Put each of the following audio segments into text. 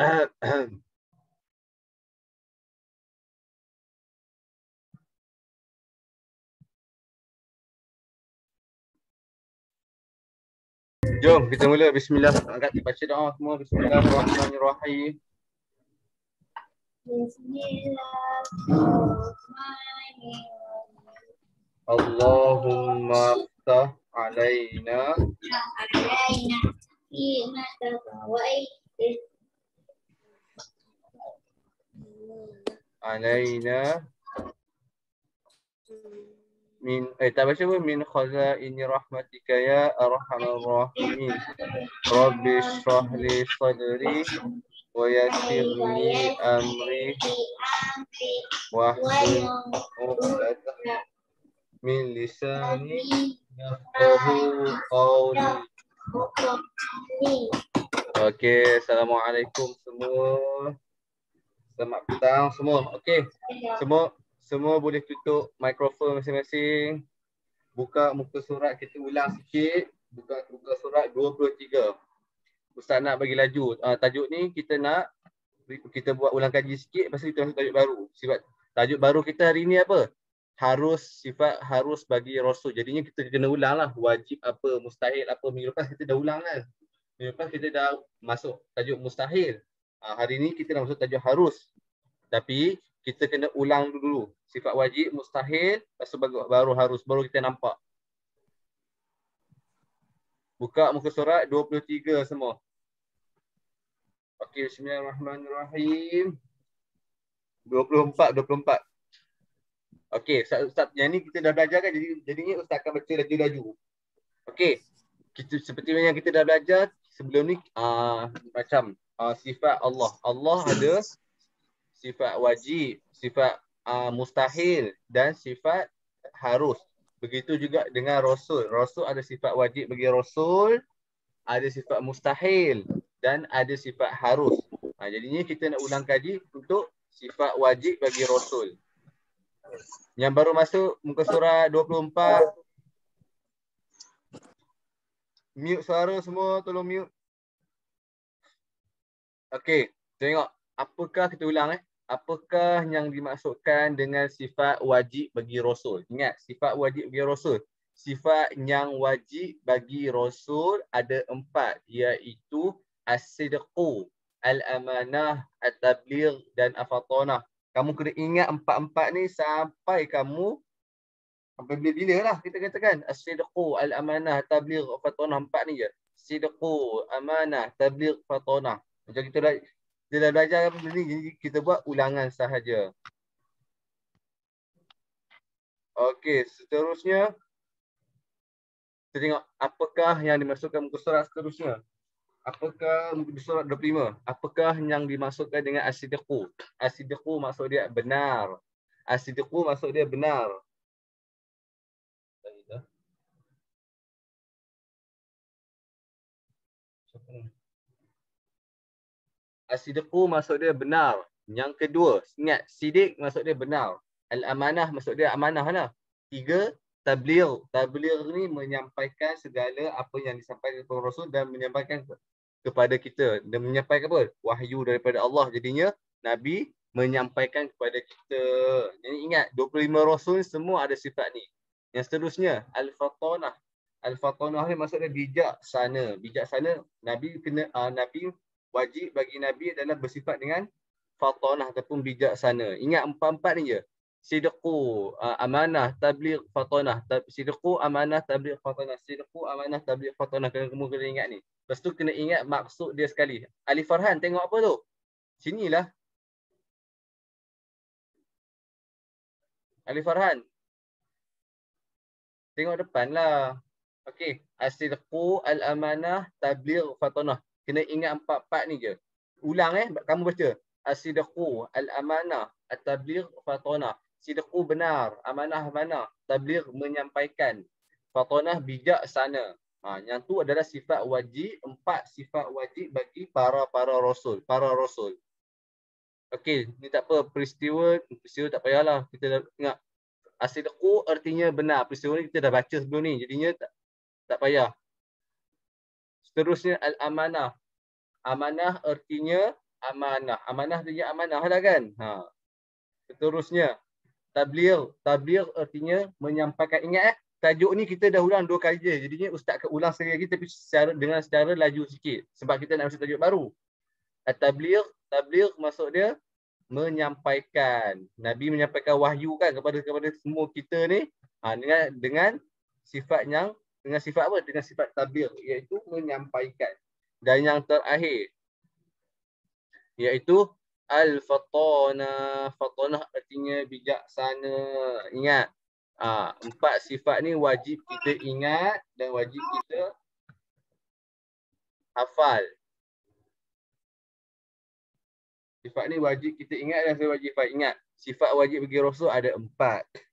Jom kita mula. Bismillah. Angkat baca doa semua. Bismillahirrahmanirrahim. Bismillahirrahmanirrahim. Allahumma ftah alaina Fima taqawaitu alaina min tak baca pun min khazaini rahmatika ya arhamar rahimin. Rabbi shrah li sadri wa yassir li amri wahlul 'uqdatam min lisani yafqahu qawli. Okey, assalamualaikum semua. Selamat petang semua. Okey. Semua boleh tutup mikrofon masing-masing. Buka muka surat, kita ulang sikit. Buka muka surat 23. Ustaz nak bagi laju. Tajuk ni kita buat ulang kaji sikit, lepas tu kita masuk tajuk baru. Sifat tajuk baru kita hari ni apa? Sifat harus bagi Rasul. Jadinya kita kena ulang lah. Wajib apa, mustahil apa. Minggu lepas kita dah ulang kan. Minggu lepas kita dah masuk tajuk mustahil. Hari ni kita dah masuk tajuk harus. Tapi kita kena ulang dulu. Sifat wajib, mustahil, lepas tu baru harus. Baru kita nampak. Buka muka surat 23 semua. Okey, bismillahirrahmanirrahim. 24. Okey, Ustaz, yang ni kita dah belajar kan, jadinya Ustaz akan baca laju-laju. Okey, seperti yang kita dah belajar sebelum ni, macam sifat Allah. Allah ada sifat wajib, sifat mustahil dan sifat harus. Begitu juga dengan Rasul. Rasul ada sifat wajib bagi Rasul, ada sifat mustahil dan ada sifat harus. Jadinya kita nak ulang kaji untuk sifat wajib bagi Rasul. Yang baru masuk muka surat 24. Mute suara semua, tolong mute. Okey, tengok apakah kita ulang Apakah yang dimaksudkan dengan sifat wajib bagi Rasul? Ingat, sifat wajib bagi Rasul. Sifat yang wajib bagi Rasul ada 4, iaitu as-sidqu, al-amanah, at-tabligh dan afatonah. Kamu kena ingat 4 ni sampai bila-bila lah kita katakan. As-sidqu, al-amanah, at-tabligh, afatonah. 4 ni je. Sidqu, amanah, tabligh, afatonah. Macam kita dah belajar benda ni, jadi kita buat ulangan sahaja. Okey, seterusnya kita tengok apakah yang dimaksudkan muka surat seterusnya. Apakah muka surat 25? Apakah yang dimaksudkan dengan as-sidqu? As-sidqu maksud dia benar. As-sidqu maksud dia benar. As-sidqu maksud dia benar. Yang kedua, ingat, sidik maksud dia benar. Al-amanah maksud dia amanah lah. 3, tabligh. Tabligh ni menyampaikan segala apa yang disampaikan kepada Rasul dan menyampaikan kepada kita. Dan menyampaikan apa? Wahyu daripada Allah. Jadinya Nabi menyampaikan kepada kita. Jadi ingat, 25 Rasul semua ada sifat ni. Yang seterusnya, al-fatonah. Al-fatonah ni maksudnya bijaksana. Bijaksana, Nabi wajib bagi Nabi adalah bersifat dengan fatonah ataupun bijaksana. Ingat 4 ni je. Sidqu, amanah, tabligh, fatonah. Sidqu, amanah, tabligh, fatonah. Sidqu, amanah, tabligh, fatonah. Kamu kena ingat ni. Lepas tu kena ingat maksud dia sekali. Ali Farhan tengok apa tu? Sinilah. Ali Farhan. Tengok depan lah. Okey. As-sidqu, al-amanah, tabligh, fatonah. Kena ingat 4 ni je. Ulang kamu baca. As-sidqu, al-amanah, at-tabligh, fatonah. Sidqu benar, amanah, tabligh menyampaikan, fatonah bijaksana. Yang tu adalah sifat wajib, 4 sifat wajib bagi para rasul, Okey, ni tak apa, peristiwa tak payahlah. Kita dah ingat. As-sidqu artinya benar. Peristiwa ni kita dah baca sebelum ni, jadinya tak payah. Seterusnya al-amanah. Amanah artinya amanah. Amanah dia amanah lah kan. Seterusnya tabligh. Tabligh artinya menyampaikan. Ingat tajuk ni kita dah ulang 2 kali je. Jadinya ustaz akan ulang sekali lagi tapi secara laju sikit sebab kita nak masuk tajuk baru. Tabligh maksud dia menyampaikan. Nabi menyampaikan wahyu kan kepada semua kita ni dengan sifat apa? Dengan sifat tabligh iaitu menyampaikan. Dan yang terakhir iaitu al-fatanah. Fatanah artinya bijaksana. Ingat, 4 sifat ni wajib kita ingat dan wajib kita hafal. Sifat ni wajib kita ingat dan saya wajib ingat. Sifat wajib bagi Rasul ada 4.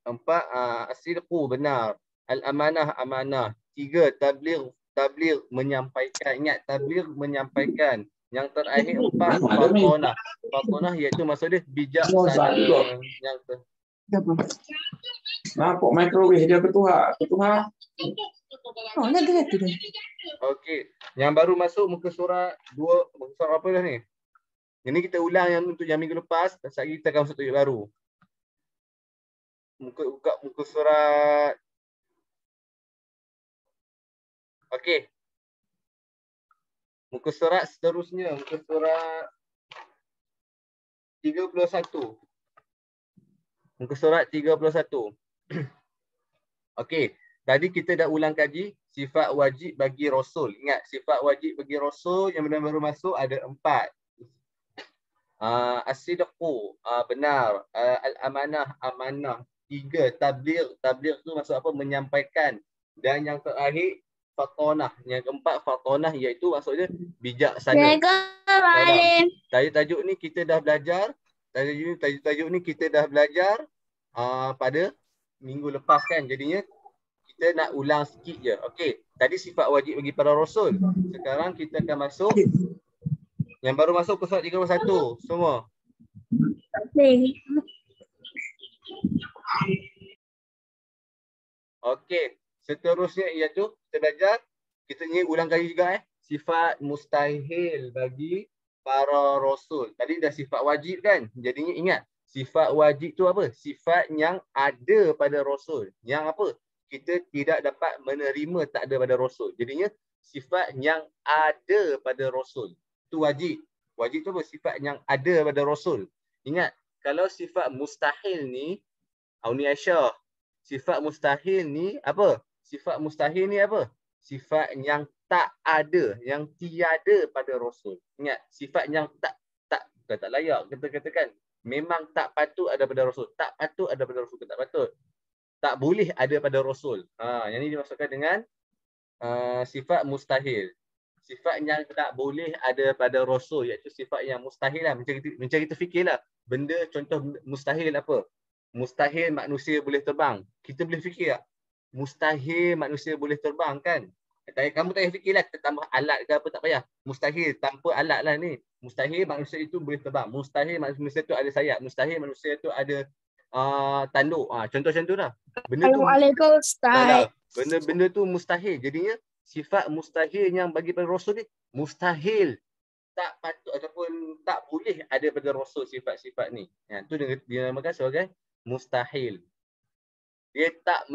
4 as-sidqu benar, al-amanah amanah. 3 tabligh menyampaikan. Ingat tabligh menyampaikan. Yang terakhir 4 fatanah. Fatanah iaitu maksud dia bijaksana. Nampak microwave dia ketuhar. Oh, nak gerak tu dah. Okey, yang baru masuk muka surat 2, muka surat apa dah ni? Ini kita ulang yang untuk yang minggu lepas, pasal kita akan masuk tajuk baru. Muka surat. Okey. Muka surat seterusnya, muka surat 31. Muka surat 31. Okey, tadi kita dah ulang kaji sifat wajib bagi Rasul. Ingat, sifat wajib bagi Rasul yang baru masuk ada 4. As-sidqu benar, al-amanah amanah. 3 tabligh tu maksud apa? Menyampaikan. Dan yang terakhir fatanah. Yang keempat fatanah iaitu maksudnya bijaksana. Tajuk ni kita dah belajar. Tajuk ni kita dah belajar pada minggu lepas kan. Jadinya kita nak ulang sikit je. Okey, tadi sifat wajib bagi para Rasul. Sekarang kita akan masuk yang baru masuk ke surat 31 semua. Okey, seterusnya iaitu kita belajar, kita ni ulang kali juga sifat mustahil bagi para Rasul. Tadi dah sifat wajib kan? Jadinya ingat, sifat wajib tu apa? Sifat yang ada pada Rasul. Yang apa? Kita tidak dapat menerima tak ada pada Rasul. Jadinya sifat yang ada pada Rasul. Itu wajib. Wajib tu apa? Sifat yang ada pada Rasul. Ingat, kalau sifat mustahil ni, Auni Aisyah, sifat mustahil ni apa? Sifat mustahil ni apa? Sifat yang tak ada, yang tiada pada Rasul. Ingat, sifat yang tak layak kita katakan. Memang tak patut ada pada Rasul. Tak patut ada pada Rasul. Tak patut. Tak boleh ada pada Rasul. Yang ini dimaksudkan dengan sifat mustahil. Sifat yang tak boleh ada pada Rasul, iaitu sifat yang mustahil lah. Macam kita fikirlah. Benda contoh mustahil apa? Mustahil manusia boleh terbang. Kita boleh fikir tak? Mustahil manusia boleh terbang kan? Kamu tak payah fikirlah kita tambah alat ke apa, tak payah. Mustahil tanpa alat lah ni. Mustahil manusia itu boleh terbang. Mustahil manusia itu ada sayap. Mustahil manusia itu ada tanduk. Contoh macam tu lah. Benda tu benda tu mustahil. Jadinya sifat mustahil yang bagi pada Rasul ni mustahil. Tak patut ataupun tak boleh ada pada Rasul sifat-sifat ni. Itu dinamakan sebagai mustahil. Dia tak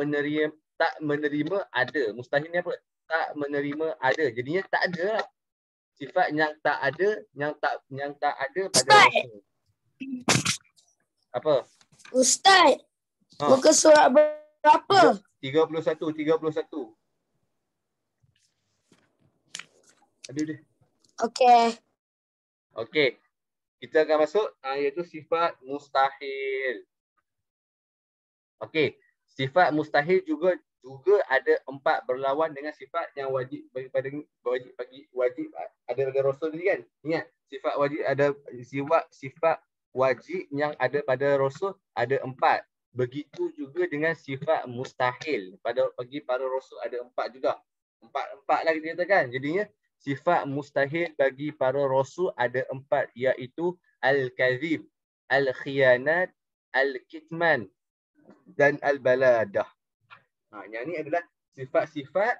menerima ada. Mustahil ni apa? Tak menerima ada. Jadinya tak ada lah. Sifat yang tak ada, yang tak ada pada Rasul. Apa? Ustaz, muka surat berapa? 31. Aduh dia. Okey. Kita akan masuk iaitu sifat mustahil. Okey. Sifat mustahil juga ada 4 berlawan dengan sifat yang wajib wajib ada pada Rasul ni kan. Ingat, sifat wajib ada sifat wajib yang ada pada Rasul ada 4. Begitu juga dengan sifat mustahil bagi para Rasul ada 4 juga. 4 lah kita katakan. Jadinya sifat mustahil bagi para Rasul ada 4, iaitu al-kadzib, al-khiyanat, al-kitman dan al-baladah. Yang ni adalah sifat-sifat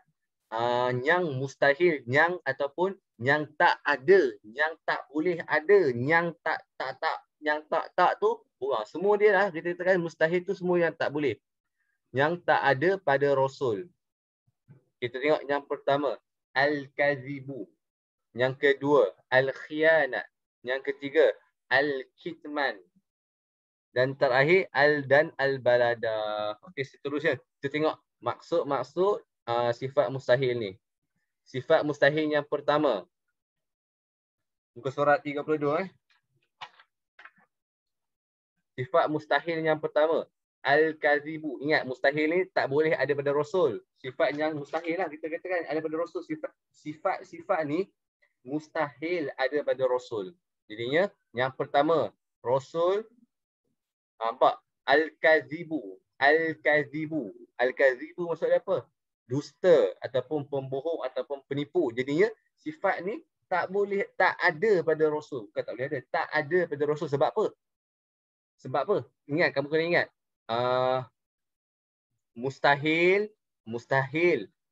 yang mustahil, yang ataupun yang tak ada, yang tak boleh ada, yang tak tu semua dia lah. Kita katakan mustahil tu semua yang tak boleh, yang tak ada pada Rasul. Kita tengok yang pertama, al-kazibu. Yang kedua, al-khiyanat. Yang ketiga, al-kitman. Dan terakhir, dan al-balada. Okey, seterusnya. Kita tengok maksud-maksud sifat mustahil ni. Sifat mustahil yang pertama. Muka surat 32. Sifat mustahil yang pertama. Al-kazibu. Ingat, mustahil ni tak boleh ada pada Rasul. Sifat yang mustahil lah kita katakan ada pada Rasul. Sifat-sifat ni mustahil ada pada Rasul. Jadinya, yang pertama, Rasul, nampak? Al-kazibu. Al-kazibu. Al-kazibu maksudnya apa? Dusta ataupun pembohong ataupun penipu. Jadinya, sifat ni tak boleh, tak ada pada Rasul. Bukan tak boleh ada. Tak ada pada Rasul. Sebab apa? Sebab apa? Ingat, kamu kena ingat. Mustahil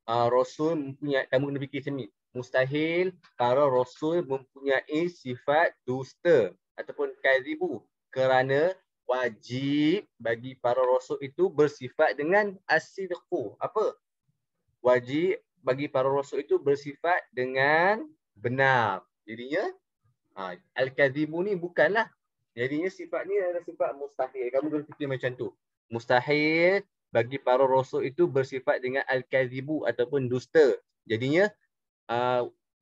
Rasul mempunyai, kamu kena fikir macam ni. Mustahil para Rasul mempunyai sifat dusta ataupun kazibu, kerana wajib bagi para Rasul itu bersifat dengan as-sidqu. Apa? Wajib bagi para Rasul itu bersifat dengan benar. Jadinya al-kazibu ni bukanlah. Jadinya sifat ni adalah sifat mustahil. Kamu kena fikir macam tu. Mustahil bagi para Rasul itu bersifat dengan al-kazibu ataupun dusta. Jadinya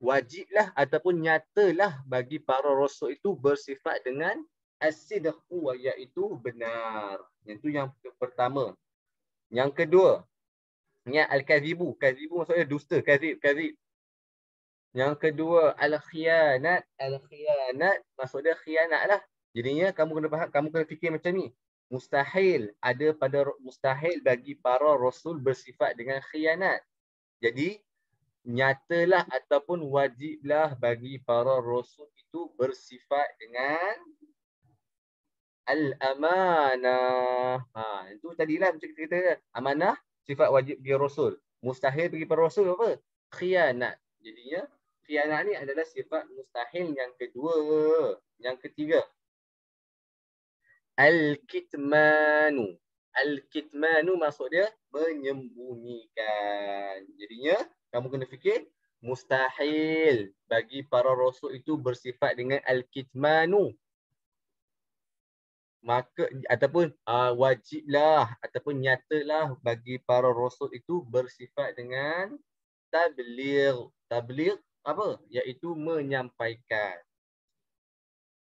wajiblah ataupun nyatalah bagi para Rasul itu bersifat dengan as-sidqu, iaitu benar. Yang tu yang pertama. Yang kedua, ingat al-kazibu. Kazibu maksudnya dusta, kazib. Yang kedua, al-khiyanat. Al-khiyanat maksudnya khianat lah. Jadinya kamu kena faham, kamu kena fikir macam ni. Mustahil bagi para Rasul bersifat dengan khianat. Jadi nyatalah ataupun wajiblah bagi para Rasul itu bersifat dengan al-amanah. Itu tadilah macam kita kata, amanah sifat wajib bagi Rasul. Mustahil bagi para Rasul apa? Khianat. Jadinya khianat ni adalah sifat mustahil yang kedua. Yang ketiga, al-kitmanu. Al-kitmanu maksud dia menyembunyikan. Jadinya kamu kena fikir mustahil bagi para Rasul itu bersifat dengan al-kitmanu. Maka ataupun wajiblah ataupun nyatalah bagi para Rasul itu bersifat dengan tabligh. Tabligh apa? Iaitu menyampaikan.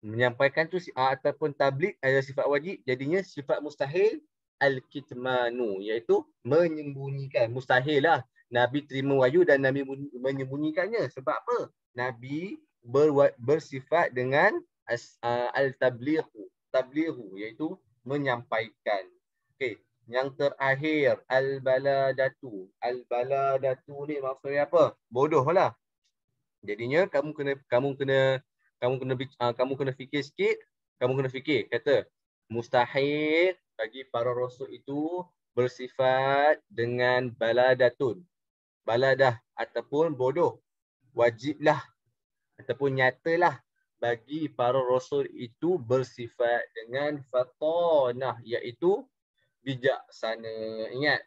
Menyampaikan tu ataupun tabligh adalah sifat wajib. Jadinya sifat mustahil al-kitmanu, iaitu menyembunyikan. Mustahil lah Nabi terima wahyu dan Nabi menyembunyikannya. Sebab apa? Nabi bersifat dengan al-tablighu. Tablighu iaitu menyampaikan. Okey, yang terakhir al-baladatu. Al-baladatu ni maksudnya apa? Bodoh lah. Jadinya kamu kena fikir sikit. Kamu kena fikir, kata mustahil bagi para Rasul itu bersifat dengan baladatun. Baladah ataupun bodoh. Wajiblah ataupun nyatalah bagi para Rasul itu bersifat dengan fatanah, iaitu bijaksana. Ingat,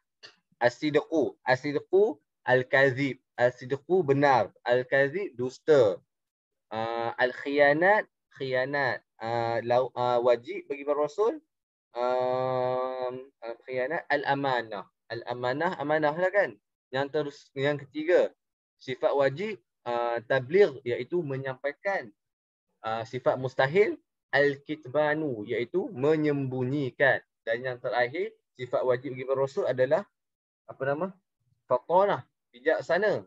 as-sidqu. As-sidqu al-kazib. As-sidqu benar. Al-kazib dusta. Al-khiyanat, khianat. Wajib bagi para Rasul. Khianat, al-amanah. Al-amanah, amanah lah kan. Yang ketiga, sifat wajib tabligh, iaitu menyampaikan. Sifat mustahil al-kitmanu, iaitu menyembunyikan. Dan yang terakhir, sifat wajib bagi para Rasul adalah apa nama? Fatanah, bijaksana.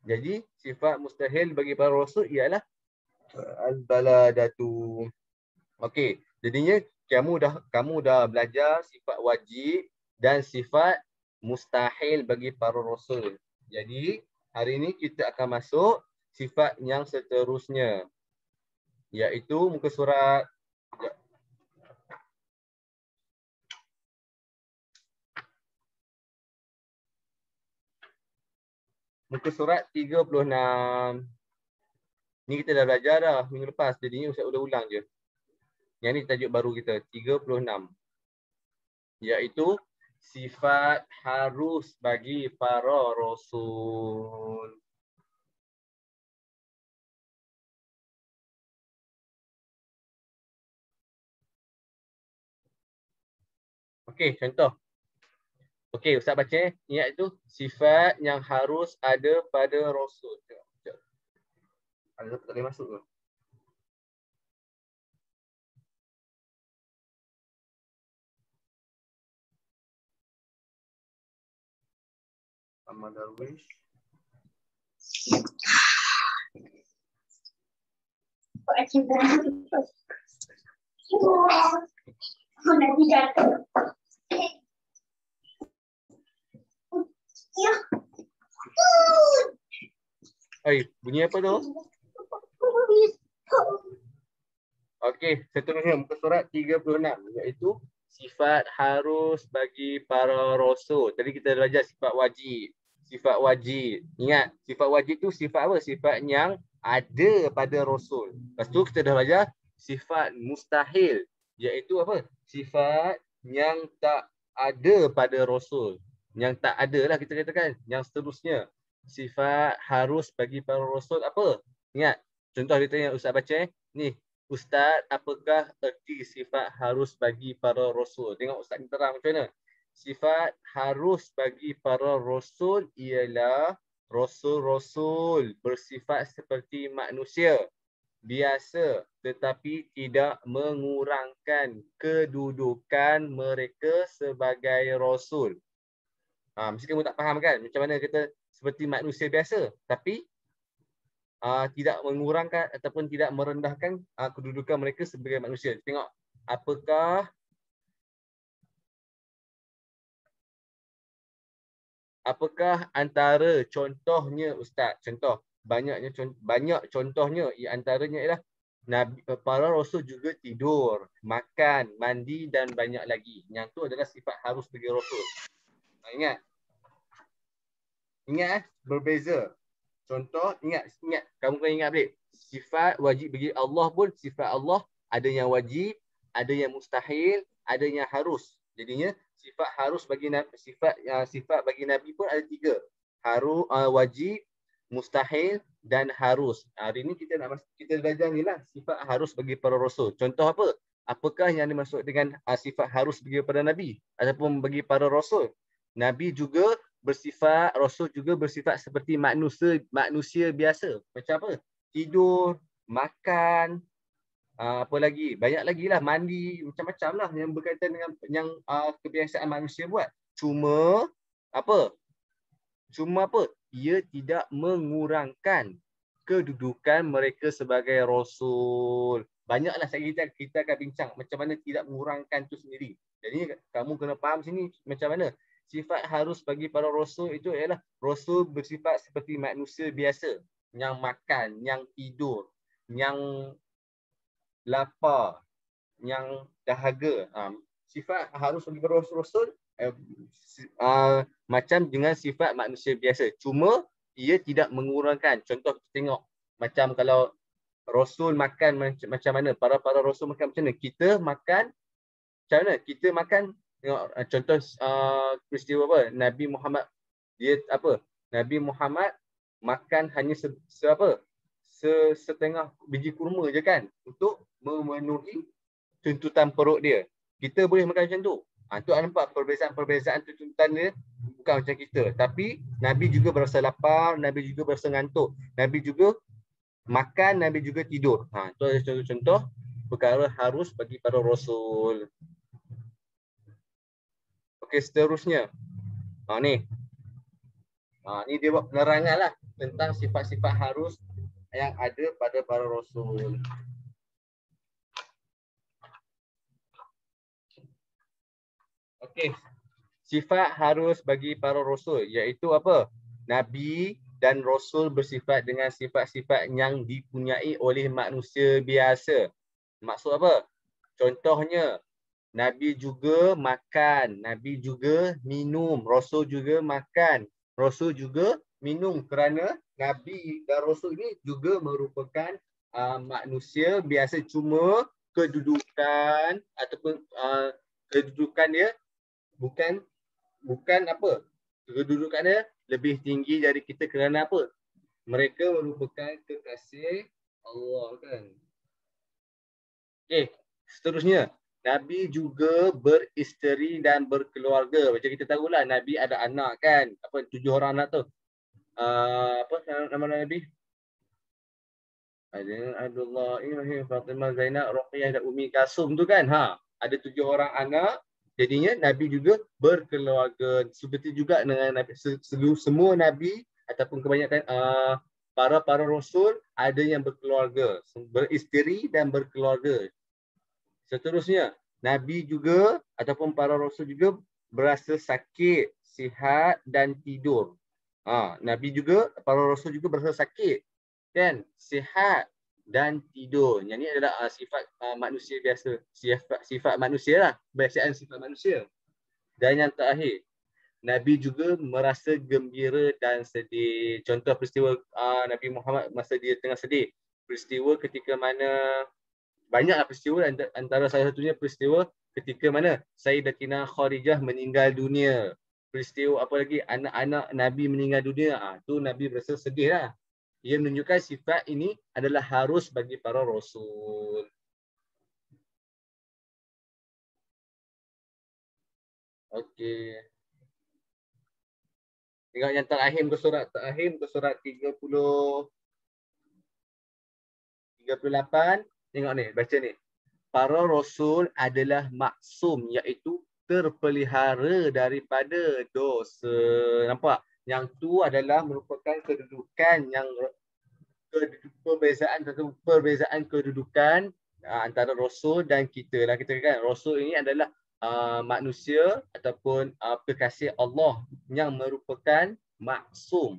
Jadi sifat mustahil bagi para Rasul ialah al-baladatu. Okey, jadinya kamu dah belajar sifat wajib dan sifat mustahil bagi para Rasul. Jadi hari ini kita akan masuk sifat yang seterusnya, iaitu muka surat Muka surat 36. Ni kita dah belajar dah minggu lepas. Jadinya Ustaz ulang je. Yang ni tajuk baru kita. 36. Iaitu sifat harus bagi para rasul. Okey, contoh. Okey, Ustaz baca. Iaitu sifat yang harus ada pada rasul. Sekejap. Ada tak boleh masuk ke? Ahmad Darwish. Bunyi apa tu? Okey, seterusnya muka surat 36 iaitu sifat harus bagi para rasul. Tadi kita belajar sifat wajib. Sifat wajib. Ingat, sifat wajib tu sifat apa? Sifat yang ada pada rasul. Lepas tu kita dah belajar sifat mustahil iaitu apa? Sifat yang tak ada pada rasul. Yang tak ada lah kita katakan. Yang seterusnya sifat harus bagi para rasul apa? Ingat, contoh dia tanya Ustaz baca ni. Ustaz, apakah erti sifat harus bagi para rasul? Tengok Ustaz ni terang macam mana. Sifat harus bagi para rasul ialah rasul-rasul bersifat seperti manusia biasa tetapi tidak mengurangkan kedudukan mereka sebagai rasul. Mesti kamu tak faham kan macam mana kita seperti manusia biasa tapi tidak mengurangkan ataupun tidak merendahkan kedudukan mereka sebagai manusia. Tengok apakah antara contohnya Ustaz? Contoh banyak contohnya antaranya ialah Nabi, para rasul juga tidur, makan, mandi dan banyak lagi. Yang tu adalah sifat harus bagi rasul. Ingat berbeza. Contoh, ingat, kamu kena ingat balik. Sifat wajib bagi Allah pun, sifat Allah ada yang wajib, ada yang mustahil, ada yang harus. Jadinya sifat harus bagi Nabi, sifat bagi Nabi pun ada 3. Harus, wajib, mustahil dan harus. Hari ini kita belajar ni lah sifat harus bagi para rasul. Contoh apa? Apakah yang dimaksud dengan sifat harus bagi para Nabi ataupun bagi para rasul? Nabi juga bersifat, rasul juga bersifat seperti manusia biasa. Macam apa? Tidur, makan, apa lagi? Banyak lagi lah, mandi, macam-macam lah yang berkaitan dengan yang kebiasaan manusia buat. Cuma apa? Ia tidak mengurangkan kedudukan mereka sebagai rasul. Banyaklah kita akan bincang macam mana tidak mengurangkan itu sendiri. Jadi kamu kena faham sini macam mana. Sifat harus bagi para rasul itu ialah rasul bersifat seperti manusia biasa. Yang makan, yang tidur, yang lapar, yang dahaga. Sifat harus bagi para rasul macam dengan sifat manusia biasa. Cuma ia tidak mengurangkan. Contoh kita tengok macam kalau rasul makan macam mana, para rasul makan macam mana, kita makan macam mana, kita makan. Tengok contoh peristiwa apa? Nabi Muhammad Nabi Muhammad makan hanya setengah biji kurma je kan untuk memenuhi tuntutan perut dia. Kita boleh makan macam tu. Tu nampak perbezaan tuntutan dia bukan macam kita. Tapi Nabi juga berasa lapar, Nabi juga berasa ngantuk. Nabi juga makan, Nabi juga tidur. Itu adalah contoh-contoh perkara harus bagi para rasul. Okey, seterusnya. Ni dia buat penerangan lah tentang sifat-sifat harus yang ada pada para rasul. Okey. Sifat harus bagi para rasul iaitu apa? Nabi dan rasul bersifat dengan sifat-sifat yang dipunyai oleh manusia biasa. Maksud apa? Contohnya Nabi juga makan, Nabi juga minum, Rasul juga makan, Rasul juga minum kerana Nabi dan Rasul ini juga merupakan manusia biasa, cuma kedudukan ataupun kedudukan dia bukan apa? Kedudukan dia lebih tinggi dari kita kerana apa? Mereka merupakan kekasih Allah kan. Okey, seterusnya. Nabi juga beristeri dan berkeluarga. Macam kita tahulah Nabi ada anak kan. Apa 7 orang anak tu? Apa nama Nabi? Ada Abdullah, Ibrahim, Fatimah, Zainab, Ruqayyah dan Umi Kasum tu kan. Ada 7 orang anak. Jadinya Nabi juga berkeluarga. Seperti juga dengan Nabi, semua Nabi ataupun kebanyakan para rasul ada yang berkeluarga, beristeri dan berkeluarga. Seterusnya, Nabi juga ataupun para rasul juga berasa sakit, sihat dan tidur. Nabi juga, para rasul juga berasa sakit, kan? Sihat dan tidur. Yang ini adalah sifat manusia biasa. Sifat manusia lah. Kebiasaan sifat manusia. Dan yang terakhir, Nabi juga merasa gembira dan sedih. Contoh peristiwa Nabi Muhammad masa dia tengah sedih. Peristiwa ketika mana, banyaklah peristiwa, antara salah satunya peristiwa ketika mana Sayyidatina Khadijah meninggal dunia. Peristiwa apa lagi? Anak-anak Nabi meninggal dunia. Tu Nabi berasa sedih lah. Ia menunjukkan sifat ini adalah harus bagi para rasul. Okey. Tengok yang terakhir ke surat 38. Tengok ni, baca ni. Para rasul adalah maksum, iaitu terpelihara daripada dosa. Nampak? Yang tu adalah merupakan kedudukan yang perbezaan kedudukan antara rasul dan kita lah. Kita kan rasul ini adalah manusia ataupun kekasih Allah yang merupakan maksum.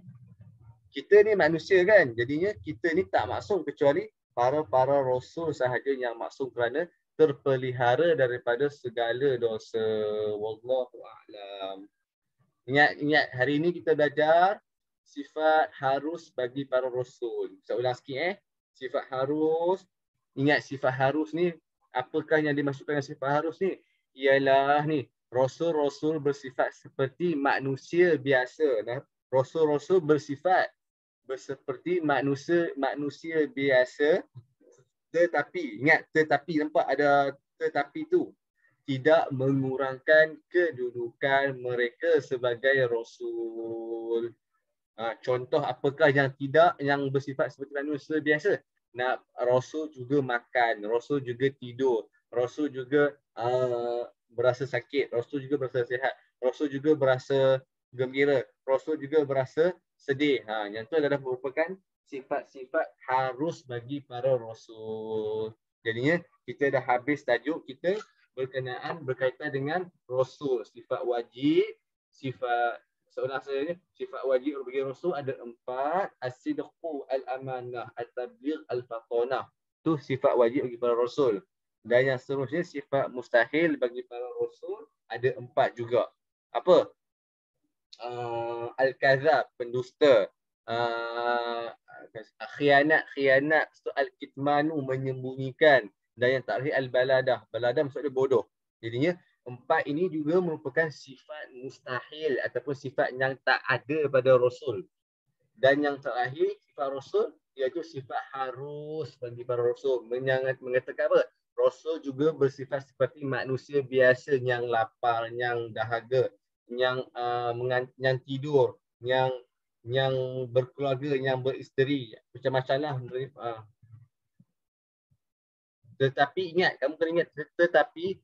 Kita ni manusia kan, jadinya kita ni tak maksum kecuali para rasul sahaja yang maksum kerana terpelihara daripada segala dosa. Wallahu a'lam. Ingat hari ini kita belajar sifat harus bagi para rasul. Saya ulang sikit Sifat harus. Ingat sifat harus ni, apakah yang dimaksudkan dengan sifat harus ni? Ialah ni, rasul-rasul bersifat seperti manusia biasa. Rasul-rasul bersifat seperti manusia biasa, tetapi ingat, tetapi nampak ada tetapi tu, tidak mengurangkan kedudukan mereka sebagai rasul. Contoh apakah yang bersifat seperti manusia biasa? Rasul juga makan, rasul juga tidur, rasul juga berasa sakit, rasul juga berasa sihat, rasul juga berasa gembira, rasul juga berasa sedih. Yang itu adalah merupakan sifat-sifat harus bagi para rasul. Jadinya kita dah habis tajuk kita berkaitan dengan rasul. Sifat wajib, sifat wajib bagi rasul ada 4. As-sidqu, al-amanah, at-tabligh, al-fatanah. Tu sifat wajib bagi para rasul. Dan yang seterusnya sifat mustahil bagi para rasul ada 4 juga. Apa? Al-kazab, pendusta. Khianat, al-kitmanu, menyembunyikan. Dan yang terakhir al-baladah. Baladah maksudnya bodoh. Jadinya 4 ini juga merupakan sifat mustahil ataupun sifat yang tak ada pada rasul. Dan yang terakhir sifat rasul iaitu sifat harus bagi para rasul. Mengatakan apa? Rasul juga bersifat seperti manusia biasa yang lapar, yang dahaga, yang tidur, yang berkeluarga, yang beristeri, macam-macam lah. Tetapi ingat, kamu kena ingat, tetapi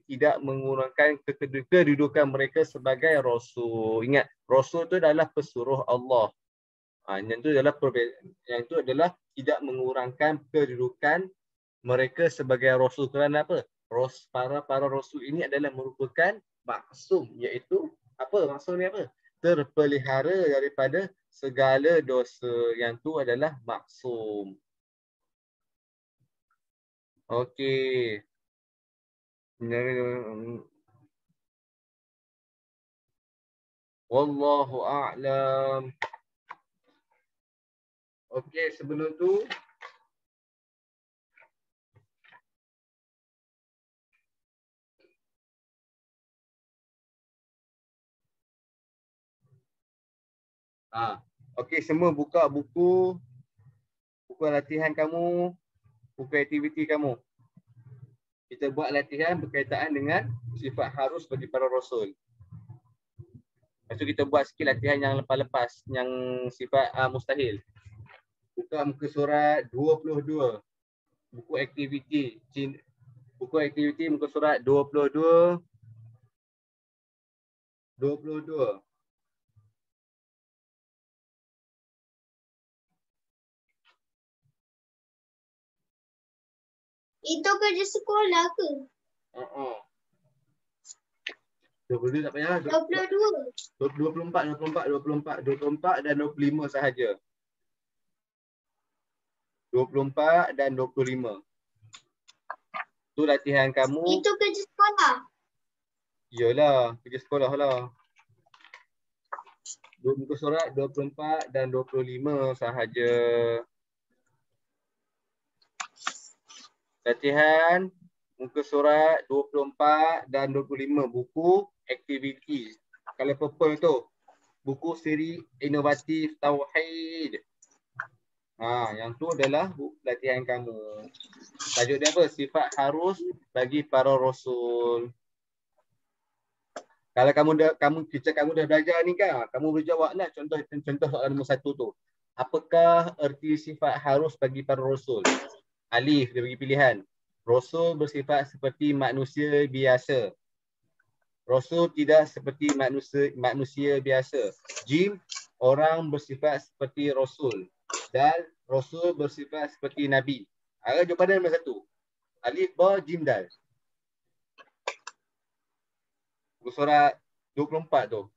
tidak mengurangkan kedudukan mereka sebagai rasul. Ingat, rasul itu adalah pesuruh Allah. Yang itu adalah tidak mengurangkan kedudukan mereka sebagai rasul. Kerana apa? Para rasul ini adalah merupakan maksum, iaitu apa? Maksudnya apa? Terpelihara daripada segala dosa. Yang itu adalah maksum. Okey. Wallahu a'lam. Okey, sebelum tu okey, semua buka buku latihan kamu, buku aktiviti kamu. Kita buat latihan berkaitan dengan sifat harus bagi para rasul. Lepas tu kita buat sikit latihan yang lepas-lepas, yang sifat mustahil. Buka muka surat 22. Buku aktiviti muka surat 22. Itu kerja sekolah ke? 22 tak payah. 22. 24 dan 25 sahaja. 24 dan 25. Tu latihan kamu. Itu kerja sekolah. Iyalah, kerja sekolah lah. Muka surat 24 dan 25 sahaja. Latihan muka surat 24 dan 25, buku aktiviti. Kalau purple tu, buku siri inovatif Tauhid. Yang tu adalah latihan kamu. Tajuk dia apa? Sifat harus bagi para rasul. Kalau kamu dah belajar ni kan, kamu boleh jawab lah contoh soalan nombor 1 tu. Apakah erti sifat harus bagi para rasul? Alif, dia bagi pilihan. Rasul bersifat seperti manusia biasa. Rasul tidak seperti manusia biasa. Jim, orang bersifat seperti rasul. Dal, rasul bersifat seperti nabi. Jawapan nombor 1. Alif, ba, jim, dal. Buku surat 24 tu.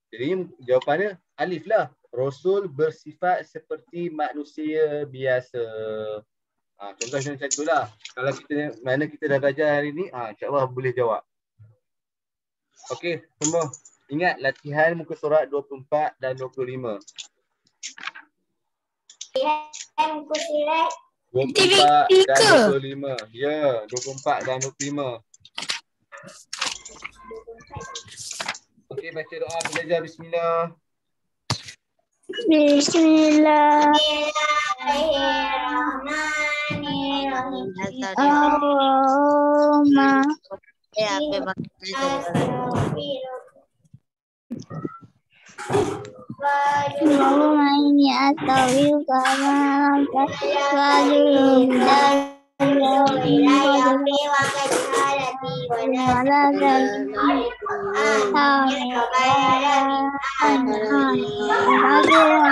Jadi jawapannya alif lah. Rasul bersifat seperti manusia biasa. Contoh macam tu lah. Kalau kita dah belajar hari ni, insyaAllah boleh jawab. Okey, semua ingat latihan muka surat 24 dan 25. Muka surat 24 dan 25. Ya, 24 dan 25. Okey, baca doa belajar. Bismillah. Bismillahirrahmanirrahim. Allahumma Allahumma inni astaghfiruka wa atubu